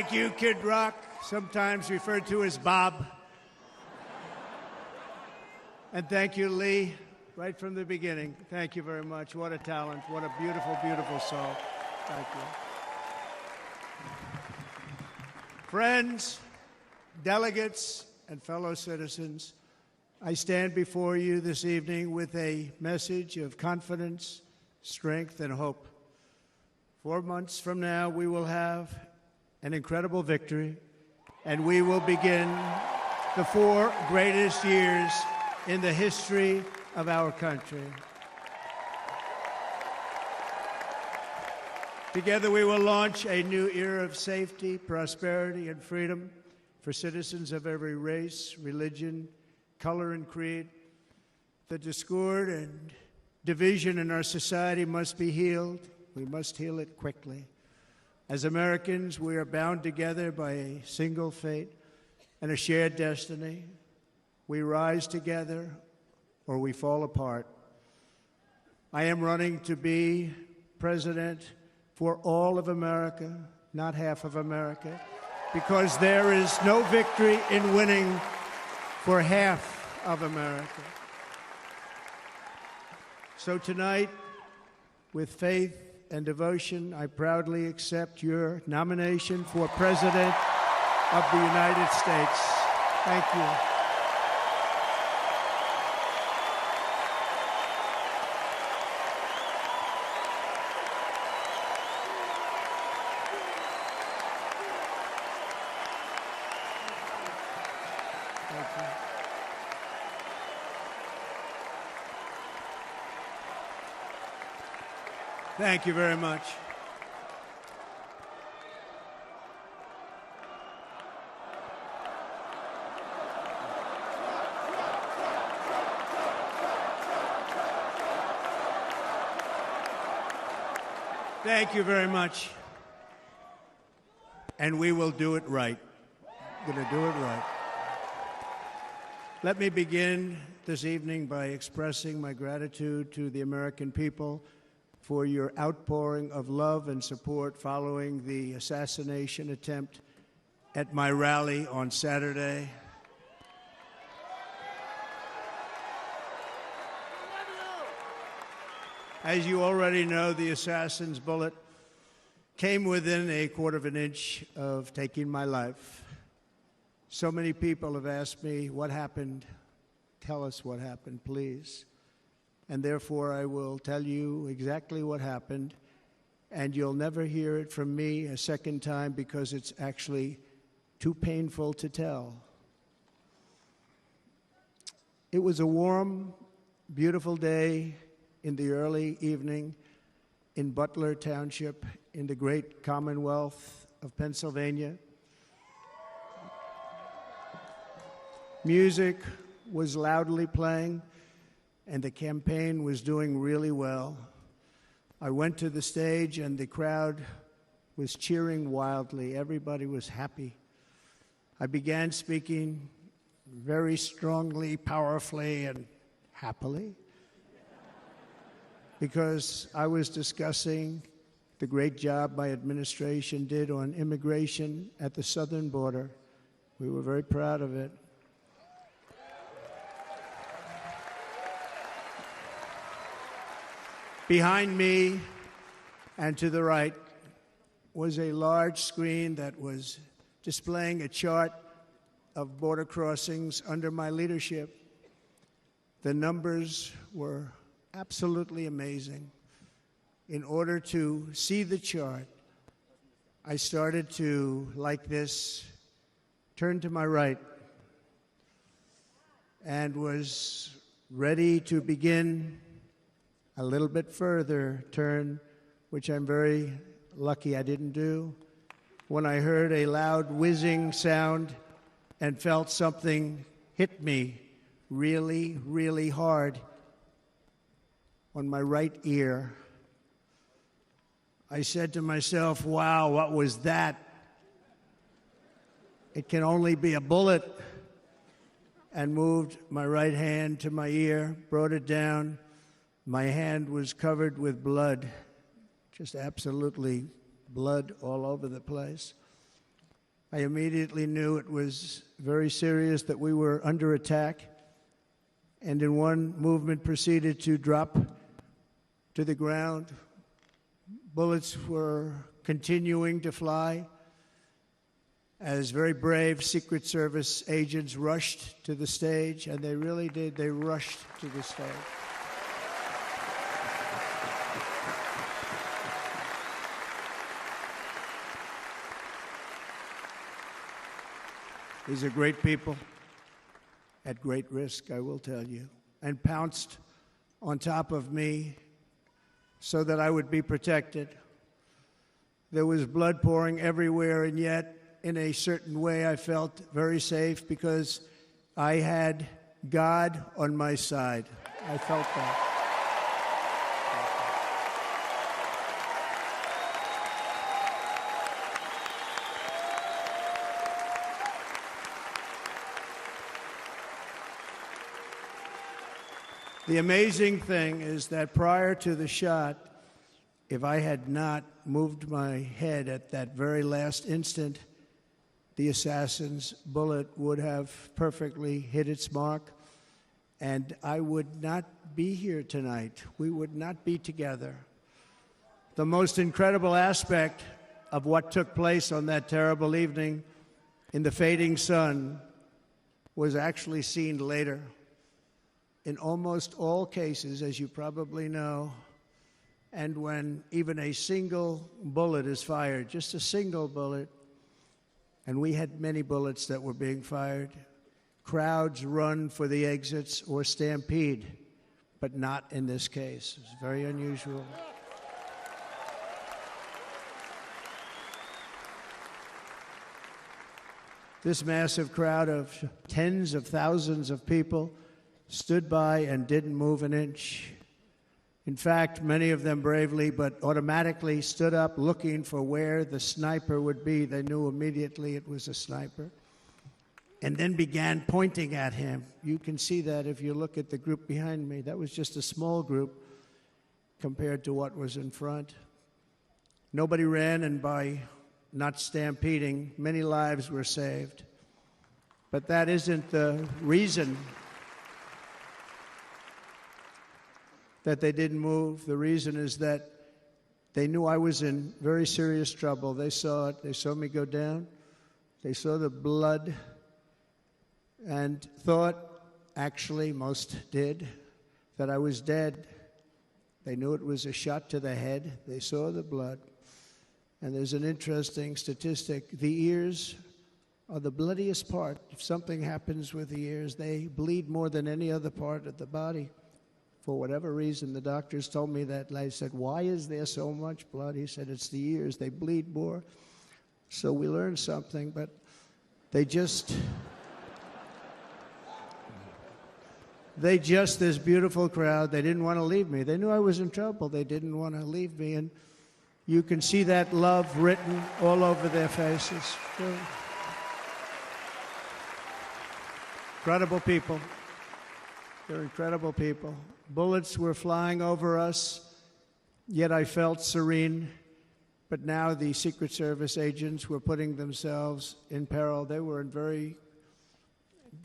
Thank you, Kid Rock, sometimes referred to as Bob. And thank you, Lee, right from the beginning. Thank you very much. What a talent. What a beautiful, beautiful soul. Thank you. Friends, delegates, and fellow citizens, I stand before you this evening with a message of confidence, strength, and hope. 4 months from now, we will have an incredible victory, and we will begin the 4 greatest years in the history of our country. Together, we will launch a new era of safety, prosperity, and freedom for citizens of every race, religion, color, and creed. The discord and division in our society must be healed. We must heal it quickly. As Americans, we are bound together by a single fate and a shared destiny. We rise together or we fall apart. I am running to be president for all of America, not half of America, because there is no victory in winning for half of America. So tonight, with faith and devotion, I proudly accept your nomination for President of the United States. Thank you. Thank you very much. Thank you very much. And we will do it right. We're going to do it right. Let me begin this evening by expressing my gratitude to the American people for your outpouring of love and support following the assassination attempt at my rally on Saturday. As you already know, the assassin's bullet came within a quarter of an inch of taking my life. So many people have asked me, what happened? Tell us what happened, please. And therefore, I will tell you exactly what happened, and you'll never hear it from me a second time because it's actually too painful to tell. It was a warm, beautiful day in the early evening in Butler Township in the great Commonwealth of Pennsylvania. Music was loudly playing, and the campaign was doing really well. I went to the stage, and the crowd was cheering wildly. Everybody was happy. I began speaking very strongly, powerfully, and happily because I was discussing the great job my administration did on immigration at the southern border. We were very proud of it. Behind me and to the right was a large screen that was displaying a chart of border crossings under my leadership. The numbers were absolutely amazing. In order to see the chart, I started to, like this, turn to my right and was ready to begin a little bit further turn, which I'm very lucky I didn't do, when I heard a loud whizzing sound and felt something hit me really, really hard on my right ear. I said to myself, wow, what was that? It can only be a bullet. And moved my right hand to my ear, brought it down. My hand was covered with blood, just absolutely blood all over the place. I immediately knew it was very serious, that we were under attack, and in one movement proceeded to drop to the ground. Bullets were continuing to fly as very brave Secret Service agents rushed to the stage, and they really did. They rushed to the stage. These are great people at great risk, I will tell you, and pounced on top of me so that I would be protected. There was blood pouring everywhere, and yet, in a certain way, I felt very safe because I had God on my side. I felt that. The amazing thing is that prior to the shot, if I had not moved my head at that very last instant, the assassin's bullet would have perfectly hit its mark, and I would not be here tonight. We would not be together. The most incredible aspect of what took place on that terrible evening in the fading sun was actually seen later. In almost all cases, as you probably know, and when even a single bullet is fired, just a single bullet, and we had many bullets that were being fired, crowds run for the exits or stampede, but not in this case. It's very unusual. This massive crowd of tens of thousands of people stood by and didn't move an inch. In fact, many of them bravely, but automatically stood up looking for where the sniper would be. They knew immediately it was a sniper, and then began pointing at him. You can see that if you look at the group behind me. That was just a small group compared to what was in front. Nobody ran, and by not stampeding, many lives were saved. But that isn't the reason that they didn't move. The reason is that they knew I was in very serious trouble. They saw it. They saw me go down. They saw the blood and thought, actually most did, that I was dead. They knew it was a shot to the head. They saw the blood. And there's an interesting statistic. The ears are the bloodiest part. If something happens with the ears, they bleed more than any other part of the body. For whatever reason, the doctors told me that. I said, why is there so much blood? He said, it's the ears. They bleed more. So we learned something, but they just, this beautiful crowd, they didn't want to leave me. They knew I was in trouble. They didn't want to leave me. And you can see that love written all over their faces. Incredible people. They're incredible people. Bullets were flying over us, yet I felt serene. But now the Secret Service agents were putting themselves in peril. They were in very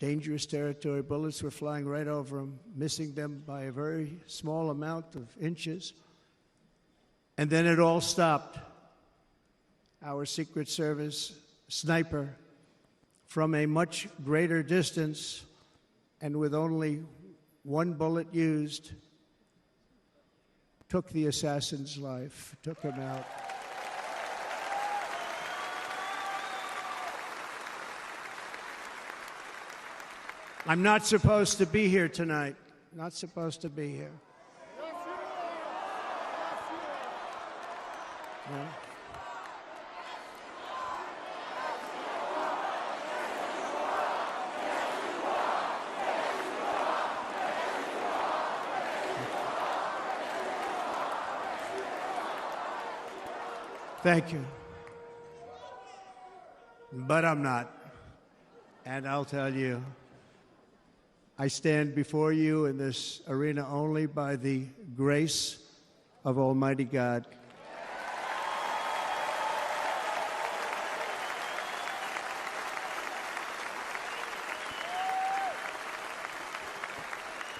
dangerous territory. Bullets were flying right over them, missing them by a very small amount of inches. And then it all stopped. Our Secret Service sniper, from a much greater distance and with only one bullet used, took the assassin's life, took him out. I'm not supposed to be here tonight. Not supposed to be here. No. Thank you. But I'm not. And I'll tell you, I stand before you in this arena only by the grace of Almighty God.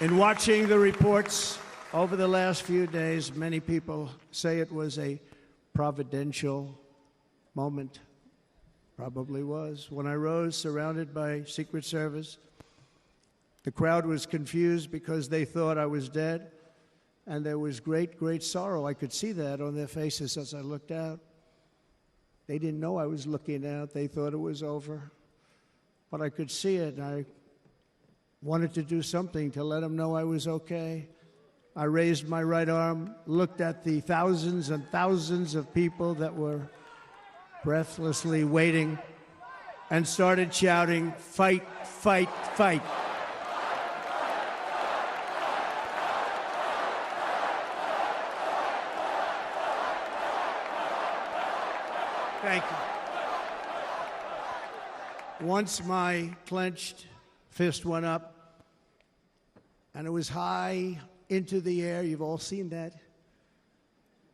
In watching the reports over the last few days, many people say it was a providential moment. Probably was. When I rose, surrounded by Secret Service, the crowd was confused because they thought I was dead, and there was great, great sorrow. I could see that on their faces as I looked out. They didn't know I was looking out. They thought it was over. But I could see it, and I wanted to do something to let them know I was okay. I raised my right arm, looked at the thousands and thousands of people that were breathlessly waiting, and started shouting, "Fight, fight, fight." Thank you. Once my clenched fist went up, and it was high into the air. You've all seen that.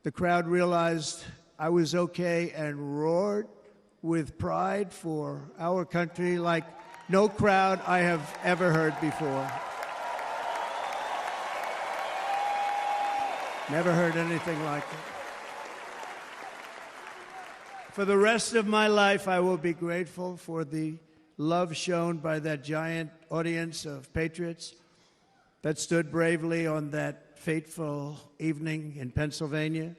The crowd realized I was okay and roared with pride for our country like no crowd I have ever heard before. Never heard anything like it. For the rest of my life, I will be grateful for the love shown by that giant audience of patriots that stood bravely on that fateful evening in Pennsylvania.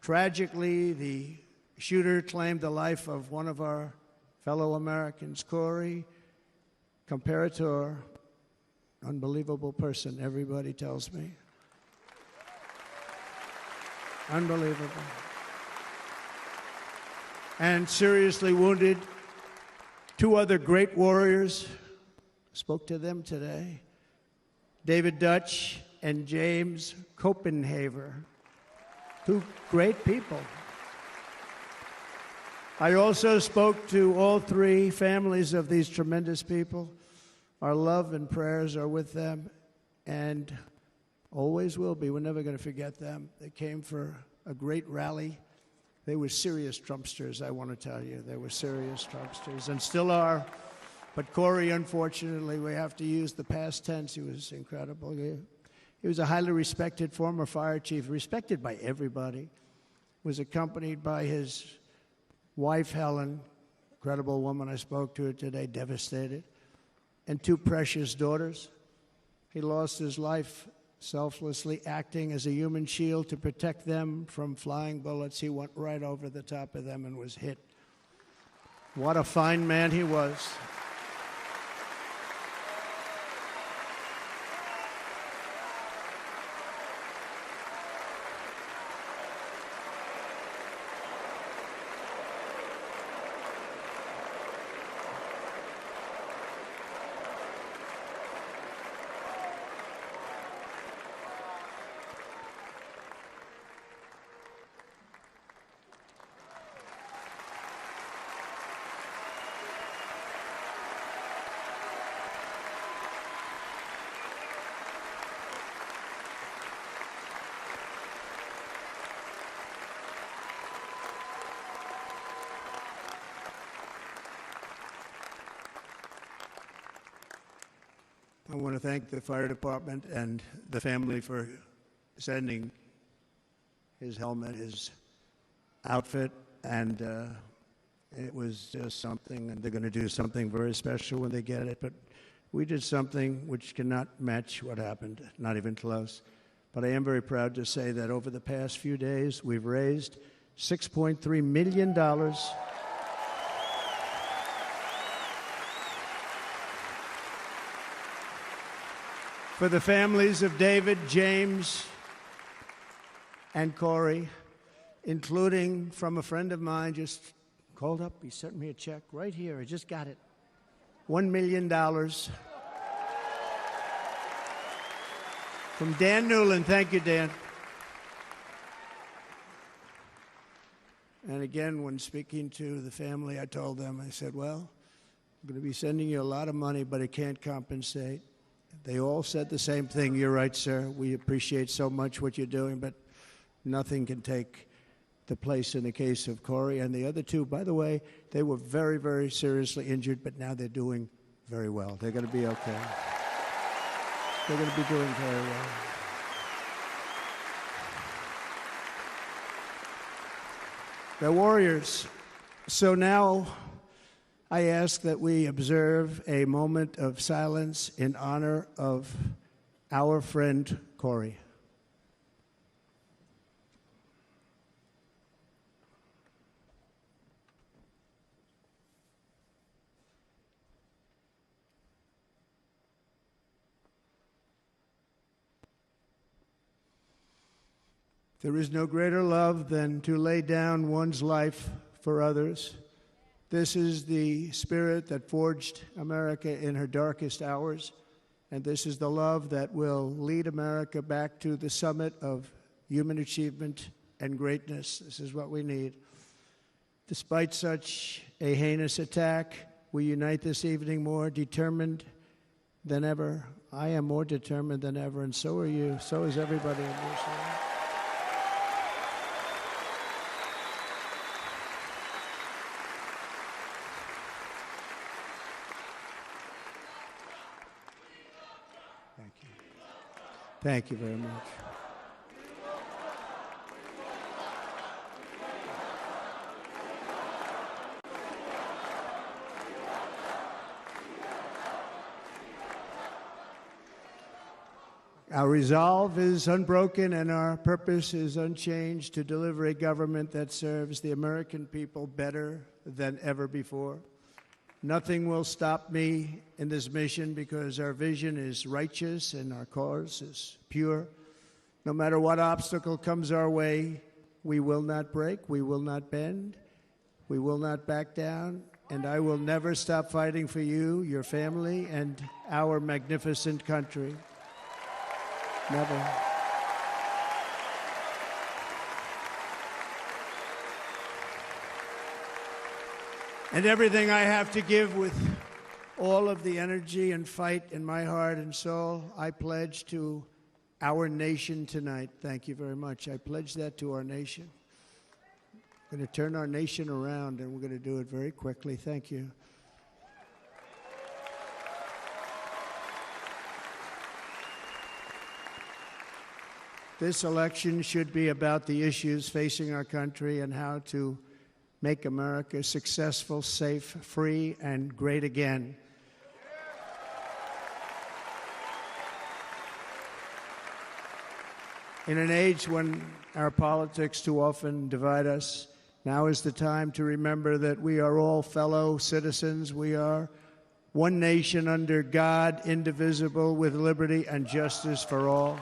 Tragically, the shooter claimed the life of one of our fellow Americans, Corey, comparator, unbelievable person, everybody tells me. Unbelievable. And seriously wounded, two other great warriors, spoke to them today, David Dutch and James Copenhaver, two great people. I also spoke to all three families of these tremendous people. Our love and prayers are with them, and always will be. We're never going to forget them. They came for a great rally. They were serious Trumpsters, I want to tell you. They were serious Trumpsters, and still are. But Corey, unfortunately, we have to use the past tense. He was incredible. He was a highly respected former fire chief, respected by everybody. Was accompanied by his wife, Helen, incredible woman. I spoke to her today, devastated, and two precious daughters. He lost his life selflessly acting as a human shield to protect them from flying bullets. He went right over the top of them and was hit. What a fine man he was. I want to thank the fire department and the family for sending his helmet, his outfit, and it was just something, and they're going to do something very special when they get it. But we did something which cannot match what happened, not even close. But I am very proud to say that over the past few days, we've raised $6.3 million for the families of David, James, and Corey, including from a friend of mine, just called up. He sent me a check right here. I just got it. $1 million from Dan Newland. Thank you, Dan. And again, when speaking to the family, I told them, I said, well, I'm going to be sending you a lot of money, but it can't compensate. They all said the same thing. You're right, sir. We appreciate so much what you're doing, but nothing can take the place in the case of Corey. And the other two, by the way, they were very, very seriously injured, but now they're doing very well. They're going to be okay. They're going to be doing very well. They're warriors. So now I ask that we observe a moment of silence in honor of our friend Corey. There is no greater love than to lay down one's life for others. This is the spirit that forged America in her darkest hours, and this is the love that will lead America back to the summit of human achievement and greatness. This is what we need. Despite such a heinous attack, we unite this evening more determined than ever. I am more determined than ever, and so are you. So is everybody in this room. Thank you very much. Our resolve is unbroken and our purpose is unchanged to deliver a government that serves the American people better than ever before. Nothing will stop me in this mission because our vision is righteous and our cause is pure. No matter what obstacle comes our way, we will not break, we will not bend, we will not back down, and I will never stop fighting for you, your family, and our magnificent country. Never. And everything I have to give with all of the energy and fight in my heart and soul, I pledge to our nation tonight. Thank you very much. I pledge that to our nation. We're going to turn our nation around, and we're going to do it very quickly. Thank you. This election should be about the issues facing our country and how to make America successful, safe, free, and great again. In an age when our politics too often divide us, now is the time to remember that we are all fellow citizens. We are one nation under God, indivisible, with liberty and justice for all.